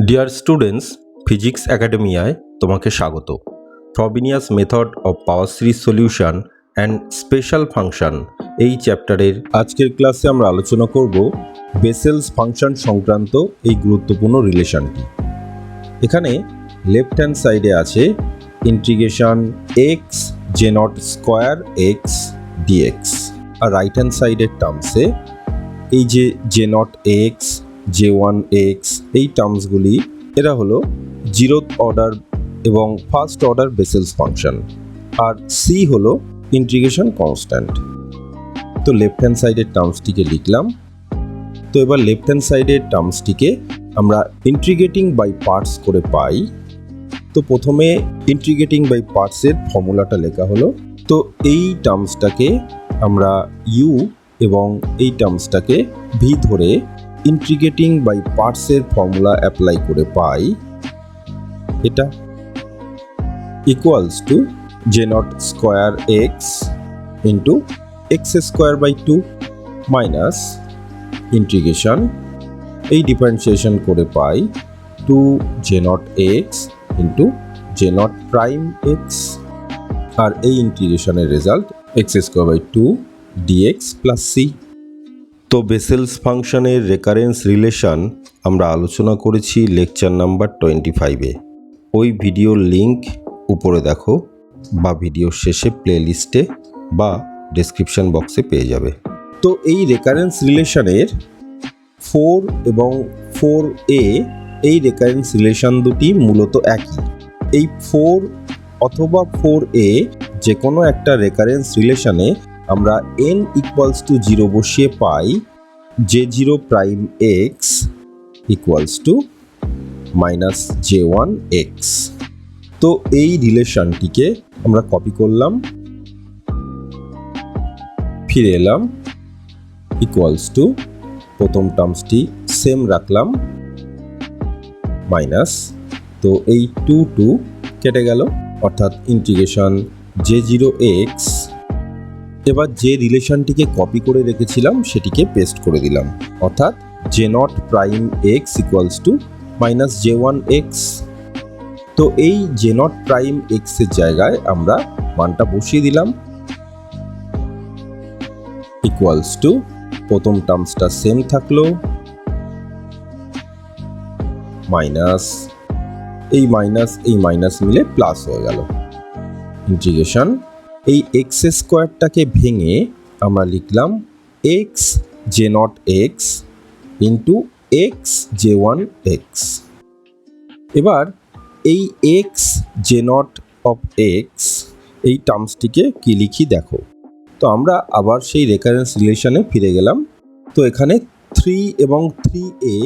Dear students, physics একাডেমিয়ায় তোমাকে স্বাগত। Frobenius method of power series solution and special function এই চ্যাপ্টারের আজকের ক্লাসে আমরা আলোচনা করব বেসেলস ফাংশন সংক্রান্ত এই গুরুত্বপূর্ণ রিলেশনটি। এখানে লেফট হ্যান্ড সাইডে আছে integration x J naught square x dx, আর রাইট হ্যান্ড সাইডের টার্মসে এই যে J naught x J one x এই টার্মসগুলি এরা হলো জিরোথ অর্ডার এবং ফার্স্ট অর্ডার বেসেলস ফাংশন, আর সি হলো ইন্টিগ্রেশন কনস্ট্যান্ট। তো লেফট হ্যান্ড সাইডের টার্মসটিকে লিখলাম। তো এবার লেফট হ্যান্ড সাইডের টার্মসটিকে আমরা ইন্টিগ্রেটিং বাই পার্টস করে পাই। তো প্রথমে ইন্টিগ্রেটিং বাই পার্টসের ফর্মুলাটা লেখা হলো। তো এই টার্মসটাকে আমরা ইউ এবং এই টার্মসটাকে ভি ধরে ইন্টিগ্রেটিং বাই পার্টসের ফর্মুলা অ্যাপ্লাই করে পাই এটা equals to J naught square x into x square by 2 minus integration এই ডিফারেন্সিয়েশন করে পাই 2 J naught x into J naught prime x, আর এই ইন্টিগ্রেশনের result x square by 2 d x plus C. তো বেসেলস ফাংশনের রেকারেন্স রিলেশন আমরা আলোচনা করেছি লেকচার নাম্বার 25-এ। ওই ভিডিওর লিঙ্ক উপরে দেখো বা ভিডিওর শেষে প্লেলিস্টে বা ডেসক্রিপশন বক্সে পেয়ে যাবে। তো এই রেকারেন্স রিলেশনের 4 এবং 4a এই রেকারেন্স রিলেশন দুটি মূলত একই। এই 4 অথবা 4a যে কোনো একটা রেকারেন্স রিলেশনে আমরা n ইকুয়ালস টু 0 বসিয়ে পাই j0 prime x equals to minus j1 x. তো এই রিলেশনটিকে আমরা কপি করলাম, ফিরে এলাম, ইকুয়ালস টু প্রথম টার্মসটি সেম রাখলাম মাইনাস, তো এই 2 কেটে গেল অর্থাৎ ইন্টিগ্রেশন j0 এক্স। এবার যে রিলেশনটিকে কপি করে রেখেছিলাম সেটিকে পেস্ট করে দিলাম, অর্থাৎ J naught prime x equals to minus j1 x. তো এই জে নট প্রাইম এক্সের জায়গায় আমরা মানটা বসিয়ে দিলাম ইকুয়ালস টু প্রথম টার্মসটা সেম থাকলো মাইনাস এই মাইনাস মিলে প্লাস হয়ে গেল ইন্টিগ্রেশন এই এক্স স্কোয়ারটাকে ভেঙে আমরা লিখলাম x J naught x into x J one x. এবার এই x J not of x এই টার্মসটিকে কি লিখি দেখো। তো আমরা আবার সেই রেকারেন্স রিলেশনে ফিরে গেলাম। তো এখানে 3 এবং 3a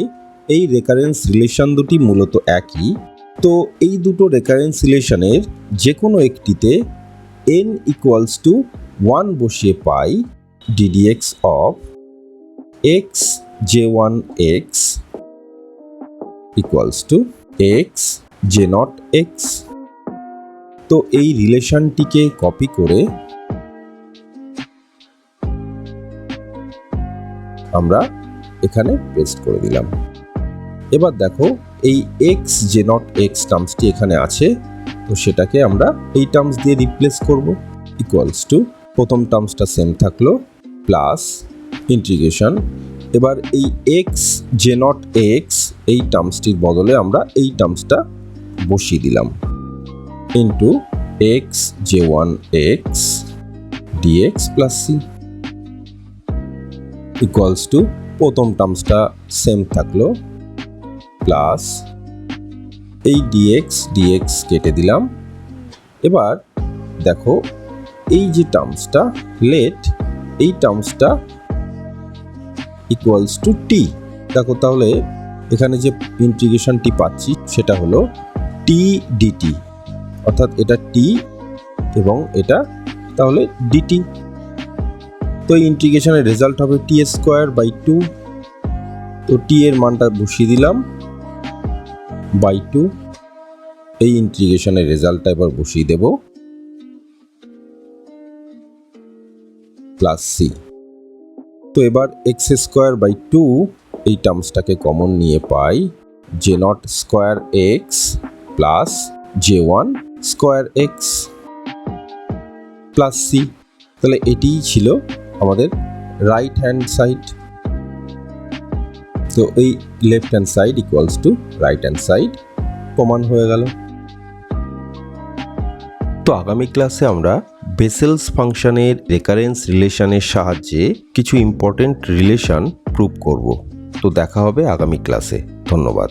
এই রেকারেন্স রিলেশন দুটি মূলত একই। তো এই দুটো রেকারেন্স রিলেশনের যে কোনো একটিতে n ইকুয়ালস টু 1 বসিয়ে পাই ddx of x j1 x equals to x j not x। তো এই রিলেশনটিকে কপি করে আমরা এখানে পেস্ট করে দিলাম। এবার দেখো এই x j নট x টার্মসটি এখানে আছে, তো সেটাকে আমরা এই টার্মস দিয়ে রিপ্লেস করব ইকুয়ালস টু প্রথম টার্মসটা সেম থাকলো প্লাস ইন্টিগ্রেশন। এবার এই এক্স জে নট এক্স এই টার্মসটির বদলে আমরা এই টার্মসটা বসিয়ে দিলাম into x J one x dx plus C equals to প্রথম টার্মসটা সেম থাকলো প্লাস এই ডিএক্স কেটে দিলাম। এবার দেখো এই যে টার্মসটা লেট এই টার্মসটা ইকুয়ালস টু টি। দেখো তাহলে এখানে যে ইন্টিগ্রেশনটি পাচ্ছি সেটা হলো টি ডিটি, অর্থাৎ এটা টি এবং এটা তাহলে ডিটি। তো এই ইন্টিগ্রেশনের রেজাল্ট হবে টি স্কোয়ার বাই 2। তো টি এর মানটা বসিয়ে দিলাম বাই 2। এই ইন্টিগ্রেশনের রেজাল্টটা এবার বসিয়ে দেব প্লাস সি। তো এবার এক্স স্কোয়ার বাই 2 এই টার্মসটাকে কমন নিয়ে পাই J naught square x plus J one square x plus C. তাহলে এটিই ছিল আমাদের রাইট হ্যান্ড সাইড। তো এই left hand side equals to right hand side প্রমাণ হয়ে গেল। তো আগামী ক্লাসে আমরা বেসেলস ফাংশনের রেকারেন্স রিলেশনের সাহায্যে কিছু ইম্পর্টেন্ট রিলেশন প্রুভ করব। তো দেখা হবে আগামী ক্লাসে। ধন্যবাদ।